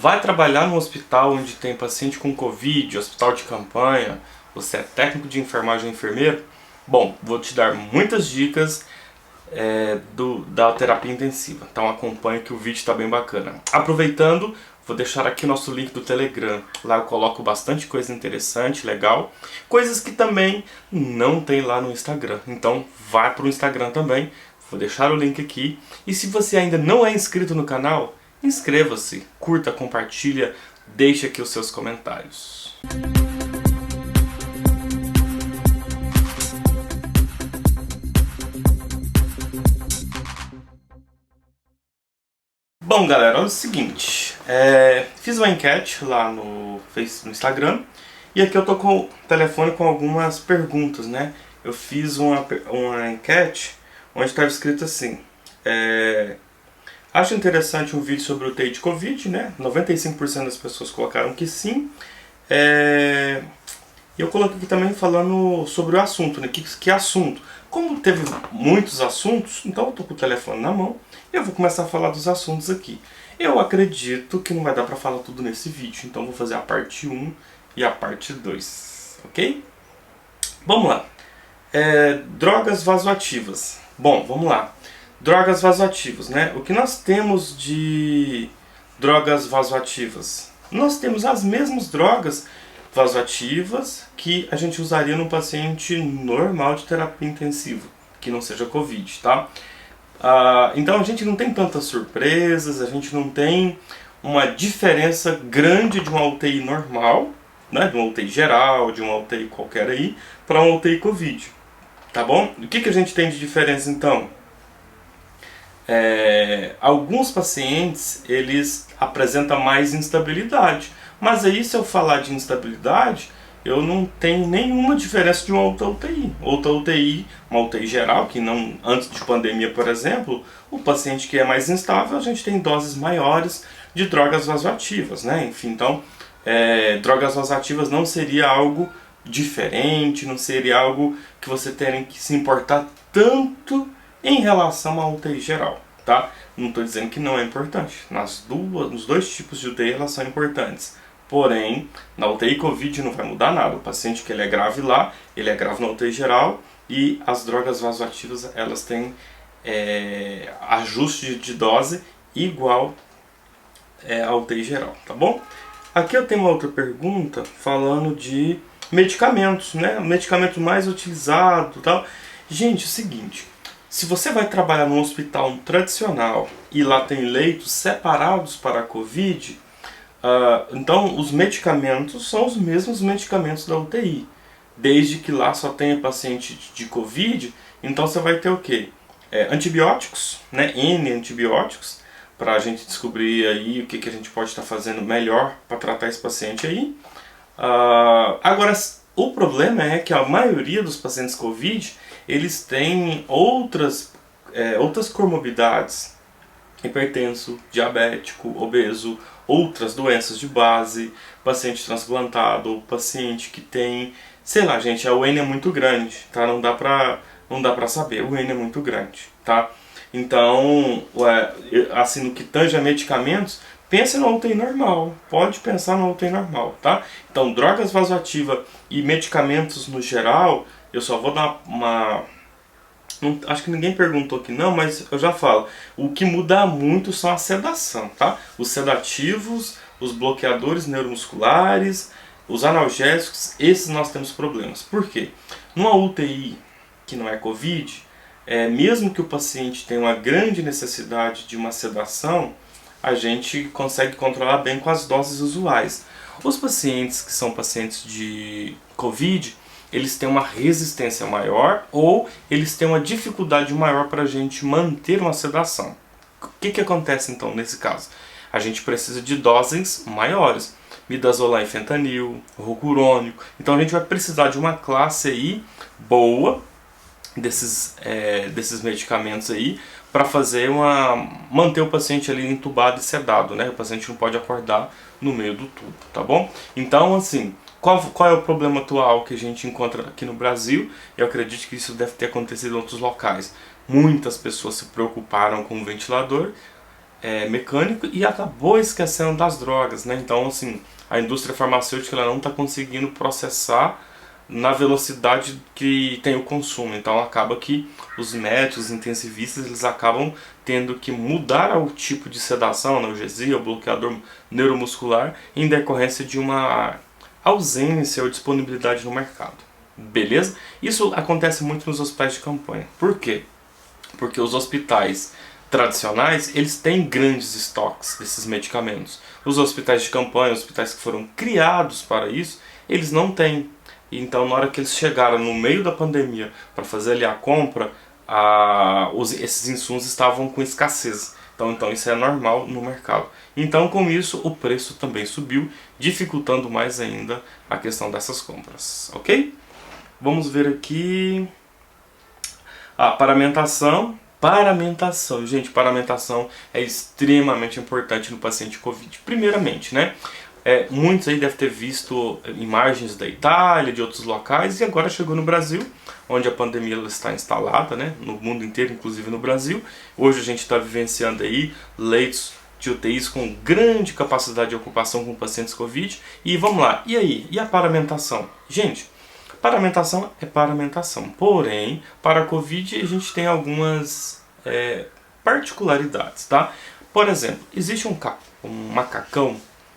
vai trabalhar no hospital onde tem paciente com Covid, hospital de campanha, você é técnico de enfermagem ou enfermeiro? Bom, vou te dar muitas dicas da terapia intensiva, então acompanhe que o vídeo está bem bacana. Aproveitando, vou deixar aqui nosso link do Telegram, lá eu coloco bastante coisa interessante, legal, coisas que também não tem lá no Instagram, então vai para o Instagram também, vou deixar o link aqui. E se você ainda não é inscrito no canal, inscreva-se, curta, compartilha, deixe aqui os seus comentários. Bom, galera, olha o seguinte, fiz uma enquete lá no Instagram e aqui eu tô com o telefone com algumas perguntas, né? Eu fiz uma enquete onde estava escrito assim, acho interessante um vídeo sobre UTI de Covid, né? 95% das pessoas colocaram que sim. E eu coloquei aqui também falando sobre o assunto, né? Que assunto? Como teve muitos assuntos, então eu tô com o telefone na mão e eu vou começar a falar dos assuntos aqui. Eu acredito que não vai dar pra falar tudo nesse vídeo, então eu vou fazer a parte 1 e a parte 2, ok? Vamos lá. Drogas vasoativas. Bom, vamos lá. Drogas vasoativas, né? O que nós temos de drogas vasoativas? Nós temos as mesmas drogas vasoativas que a gente usaria num paciente normal de terapia intensiva, que não seja Covid, tá? Então a gente não tem tantas surpresas, a gente não tem uma diferença grande de uma UTI normal, né? De uma UTI geral, de uma UTI qualquer aí, para uma UTI Covid, tá bom? O que a gente tem de diferença então? Alguns pacientes eles apresentam mais instabilidade, mas aí se eu falar de instabilidade eu não tenho nenhuma diferença de uma outra UTI. Outra UTI, uma UTI geral, que não antes de pandemia, por exemplo, o paciente que é mais instável, a gente tem doses maiores de drogas vasoativas, né? Enfim, então, drogas vasoativas não seria algo diferente, não seria algo que você tenha que se importar tanto em relação à UTI geral, tá? Não estou dizendo que não é importante. Nos dois tipos de UTI elas são importantes. Porém, na UTI Covid não vai mudar nada. O paciente que ele é grave lá, ele é grave na UTI geral e as drogas vasoativas elas têm ajuste de dose igual à UTI geral, tá bom? Aqui eu tenho uma outra pergunta falando de medicamentos, né? O medicamento mais utilizado, tal. Gente, é o seguinte. Se você vai trabalhar num hospital tradicional e lá tem leitos separados para a Covid, então os medicamentos são os mesmos medicamentos da UTI. Desde que lá só tenha paciente de Covid, então você vai ter o quê? Antibióticos, né? N antibióticos, para a gente descobrir aí o que a gente pode estar fazendo melhor para tratar esse paciente aí. Agora, o problema é que a maioria dos pacientes Covid, eles têm outras comorbidades, hipertenso, diabético, obeso, outras doenças de base, paciente transplantado, paciente que tem, sei lá, gente, o N é muito grande, tá? Não dá pra saber, o N é muito grande, tá? Então, assim, no que tange a medicamentos, pense na UTI normal, pode pensar na UTI normal, tá? Então, drogas vasoativas e medicamentos no geral, eu só vou dar acho que ninguém perguntou aqui não, mas eu já falo. O que muda muito são a sedação, tá? Os sedativos, os bloqueadores neuromusculares, os analgésicos, esses nós temos problemas. Por quê? Numa UTI que não é Covid, mesmo que o paciente tenha uma grande necessidade de uma sedação, a gente consegue controlar bem com as doses usuais. Os pacientes que são pacientes de Covid, eles têm uma resistência maior ou eles têm uma dificuldade maior para a gente manter uma sedação. O que acontece então nesse caso? A gente precisa de doses maiores, midazolam e fentanil, rocurônico. Então a gente vai precisar de uma classe aí boa desses medicamentos aí para manter o paciente ali entubado e sedado, né? O paciente não pode acordar no meio do tubo, tá bom? Então assim, qual é o problema atual que a gente encontra aqui no Brasil? Eu acredito que isso deve ter acontecido em outros locais. Muitas pessoas se preocuparam com o ventilador mecânico e acabou esquecendo das drogas, né? Então, assim, a indústria farmacêutica ela não está conseguindo processar na velocidade que tem o consumo. Então, acaba que os médicos, os intensivistas, eles acabam tendo que mudar o tipo de sedação, analgesia, o bloqueador neuromuscular, em decorrência de uma ausência ou disponibilidade no mercado. Beleza? Isso acontece muito nos hospitais de campanha. Por quê? Porque os hospitais tradicionais, eles têm grandes estoques desses medicamentos. Os hospitais de campanha, os hospitais que foram criados para isso, eles não têm. Então, na hora que eles chegaram no meio da pandemia para fazer ali a compra, esses insumos estavam com escassez. Então isso é normal no mercado. Então, com isso, o preço também subiu, dificultando mais ainda a questão dessas compras. Ok? Vamos ver aqui. Paramentação. Paramentação. Gente, paramentação é extremamente importante no paciente COVID. Primeiramente, né? Muitos aí devem ter visto imagens da Itália, de outros locais, e agora chegou no Brasil, onde a pandemia está instalada, né? No mundo inteiro, inclusive no Brasil. Hoje a gente está vivenciando aí leitos de UTIs com grande capacidade de ocupação com pacientes COVID. E vamos lá, e aí? E a paramentação? Gente, paramentação é paramentação, porém, para a COVID a gente tem algumas particularidades, tá? Por exemplo, existe um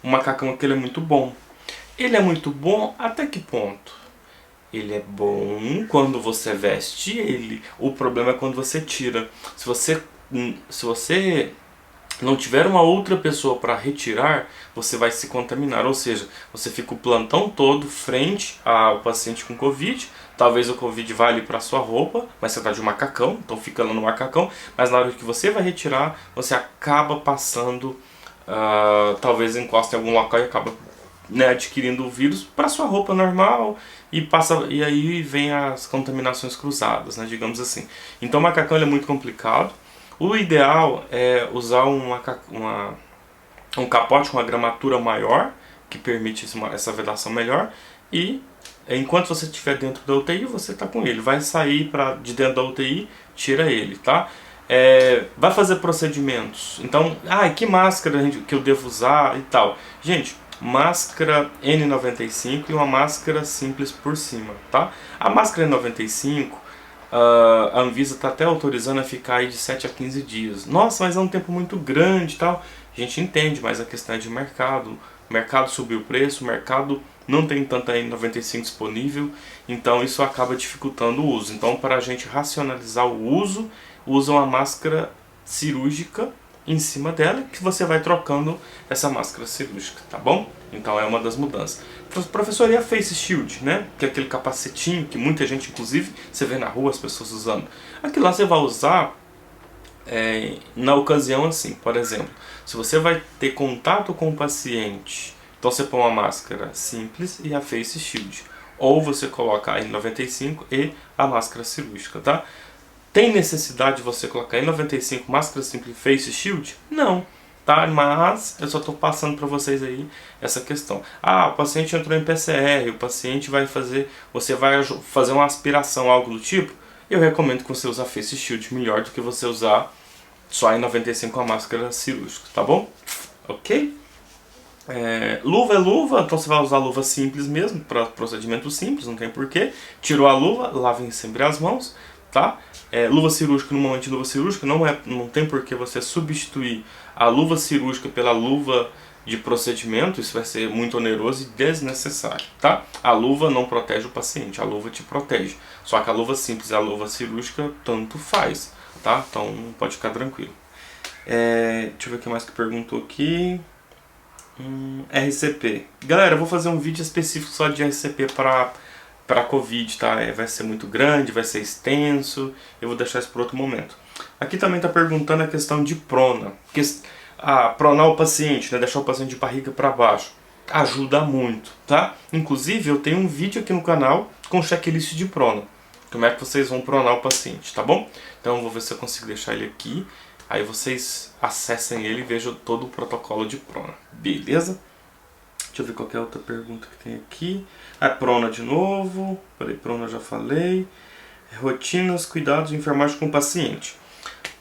macacão que ele é muito bom. Ele é muito bom até que ponto? Ele é bom quando você veste ele, o problema é quando você tira. Se você não tiver uma outra pessoa para retirar, você vai se contaminar. Ou seja, você fica o plantão todo frente ao paciente com Covid. Talvez o Covid vá ali para sua roupa, mas você está de macacão, então fica lá no macacão. Mas na hora que você vai retirar, você acaba passando, talvez encosta em algum local e acaba, né, adquirindo o vírus para sua roupa normal e aí vem as contaminações cruzadas, né, digamos assim. Então o macacão ele é muito complicado. O ideal é usar um capote com uma gramatura maior, que permite essa vedação melhor, e enquanto você estiver dentro da UTI, você está com ele. Vai sair de dentro da UTI, tira ele, tá? Vai fazer procedimentos. Então, que máscara que eu devo usar e tal. Gente, máscara N95 e uma máscara simples por cima, tá? A máscara N95, a Anvisa está até autorizando a ficar aí de 7 a 15 dias. Nossa, mas é um tempo muito grande e tal. A gente entende, mas a questão é de mercado. O mercado subiu o preço, o mercado não tem tanta N95 disponível, então isso acaba dificultando o uso. Então, para a gente racionalizar o uso, usa uma máscara cirúrgica em cima dela, que você vai trocando essa máscara cirúrgica, tá bom? Então é uma das mudanças. Professor, e a Face Shield, né? Que é aquele capacetinho que muita gente, inclusive, você vê na rua as pessoas usando. Aquilo lá você vai usar na ocasião assim, por exemplo, se você vai ter contato com o paciente, então você põe uma máscara simples e a Face Shield. Ou você coloca a N95 e a máscara cirúrgica, tá? Tem necessidade de você colocar N95, máscara simples e Face Shield? Não, tá? Mas eu só estou passando para vocês aí essa questão. O paciente entrou em PCR, você vai fazer uma aspiração, algo do tipo. Eu recomendo que você use a Face Shield melhor do que você usar só N95 com a máscara cirúrgica, tá bom? Ok? Luva é luva, então você vai usar luva simples mesmo, para procedimento simples, não tem porquê. Tirou a luva, lavem sempre as mãos, tá? Luva cirúrgica, no momento de luva cirúrgica, não tem porquê você substituir a luva cirúrgica pela luva de procedimento, isso vai ser muito oneroso e desnecessário, tá? A luva não protege o paciente, a luva te protege. Só que a luva simples e a luva cirúrgica tanto faz, tá? Então pode ficar tranquilo. Deixa eu ver o que mais que perguntou aqui. RCP. Galera, eu vou fazer um vídeo específico só de RCP para Covid, tá? Vai ser muito grande, vai ser extenso, eu vou deixar isso para outro momento. Aqui também está perguntando a questão de prona. Pronar o paciente, né? Deixar o paciente de barriga para baixo. Ajuda muito, tá? Inclusive, eu tenho um vídeo aqui no canal com checklist de prona. Como é que vocês vão pronar o paciente, tá bom? Então, eu vou ver se eu consigo deixar ele aqui. Aí vocês acessem ele e vejam todo o protocolo de prona. Beleza? Deixa eu ver qual é a outra pergunta que tem aqui. Prona de novo. Prona já falei. Rotinas, cuidados e enfermagem com o paciente.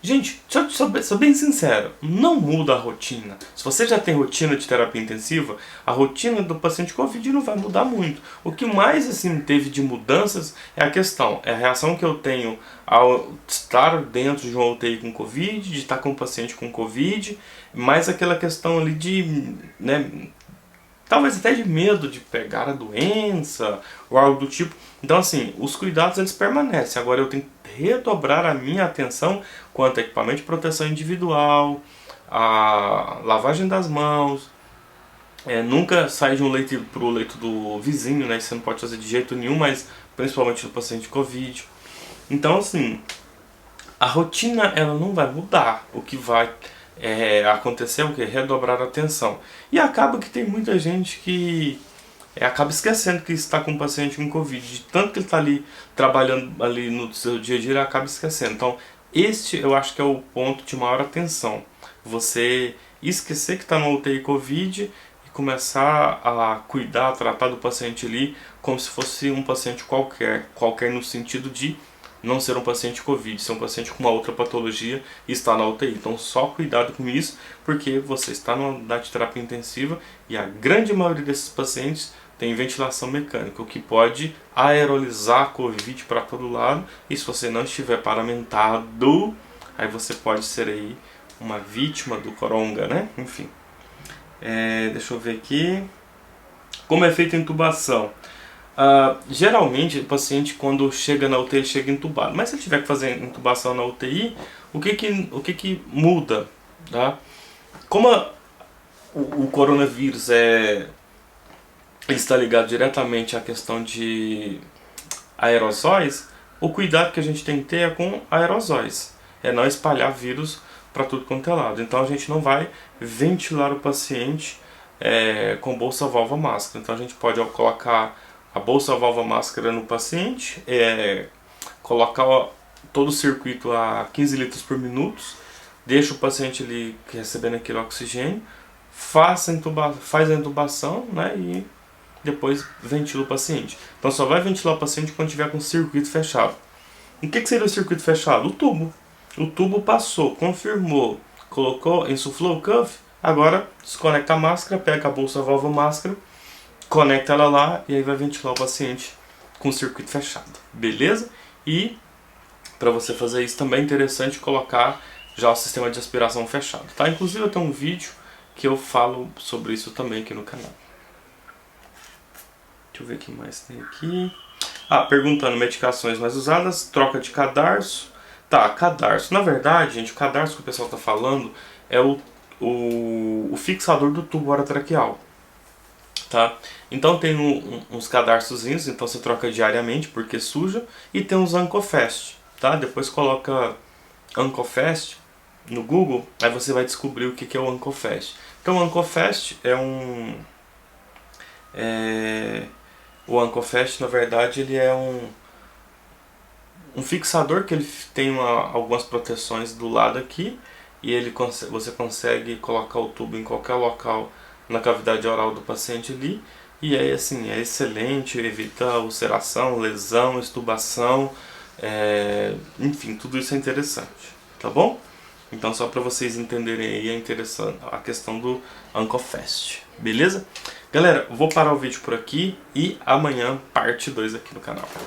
Gente, sou bem sincero, não muda a rotina. Se você já tem rotina de terapia intensiva, a rotina do paciente Covid não vai mudar muito. O que mais assim teve de mudanças é a reação que eu tenho ao estar dentro de uma UTI com Covid, de estar com um paciente com Covid, mais aquela questão ali de, né, talvez até de medo de pegar a doença ou algo do tipo. Então assim, os cuidados eles permanecem. Agora eu tenho que redobrar a minha atenção quanto a equipamento de proteção individual, a lavagem das mãos, nunca sair de um leito para o leito do vizinho, né? Isso você não pode fazer de jeito nenhum, mas principalmente no paciente Covid. Então assim, a rotina ela não vai mudar. O que vai acontecer é o que? Redobrar a atenção. E acaba que tem muita gente que acaba esquecendo que está com um paciente com Covid. De tanto que ele está ali trabalhando ali no seu dia a dia, ele acaba esquecendo. Então, este eu acho que é o ponto de maior atenção. Você esquecer que está no UTI Covid e começar a cuidar, a tratar do paciente ali como se fosse um paciente qualquer. Qualquer no sentido de não ser um paciente Covid, ser um paciente com uma outra patologia e estar na UTI. Então só cuidado com isso, porque você está numa unidade de terapia intensiva e a grande maioria desses pacientes tem ventilação mecânica, o que pode aerolizar a Covid para todo lado, e se você não estiver paramentado, aí você pode ser aí uma vítima do coronga, né? Enfim. Deixa eu ver aqui. Como é feita a intubação? Geralmente o paciente quando chega na UTI ele chega entubado, mas se ele tiver que fazer intubação na UTI, o que muda? Tá? Como o coronavírus ele está ligado diretamente à questão de aerosóis, o cuidado que a gente tem que ter é com aerosóis, é não espalhar vírus para tudo quanto é lado. Então a gente não vai ventilar o paciente com bolsa, válvula, máscara. Então a gente pode colocar a bolsa, válvula, máscara no paciente, colocar todo o circuito a 15 litros por minuto, deixa o paciente ali recebendo aquele oxigênio, faz a intubação, né, e depois ventila o paciente. Então só vai ventilar o paciente quando tiver com o circuito fechado. E o que seria o circuito fechado? O tubo. O tubo passou, confirmou, colocou, insuflou o cuff, agora desconecta a máscara, pega a bolsa, válvula, máscara, conecta ela lá e aí vai ventilar o paciente com o circuito fechado, beleza? E para você fazer isso também é interessante colocar já o sistema de aspiração fechado, tá? Inclusive eu tenho um vídeo que eu falo sobre isso também aqui no canal. Deixa eu ver o que mais tem aqui. Perguntando medicações mais usadas, troca de cadarço. Tá, cadarço. Na verdade, gente, o cadarço que o pessoal tá falando é o fixador do tubo orotraqueal. Tá? Então tem uns cadarçozinhos, então você troca diariamente porque suja, e tem uns Ancofast, tá? Depois coloca Ancofast no Google, aí você vai descobrir o que é o Ancofast. Então o Ancofast o Ancofast, na verdade, ele é um fixador que ele tem algumas proteções do lado aqui, e você consegue colocar o tubo em qualquer local na cavidade oral do paciente ali, e aí assim, é excelente, evita ulceração, lesão, extubação, enfim, tudo isso é interessante, tá bom? Então só para vocês entenderem aí, é interessante a questão do Ancofast, beleza? Galera, vou parar o vídeo por aqui e amanhã parte 2 aqui no canal.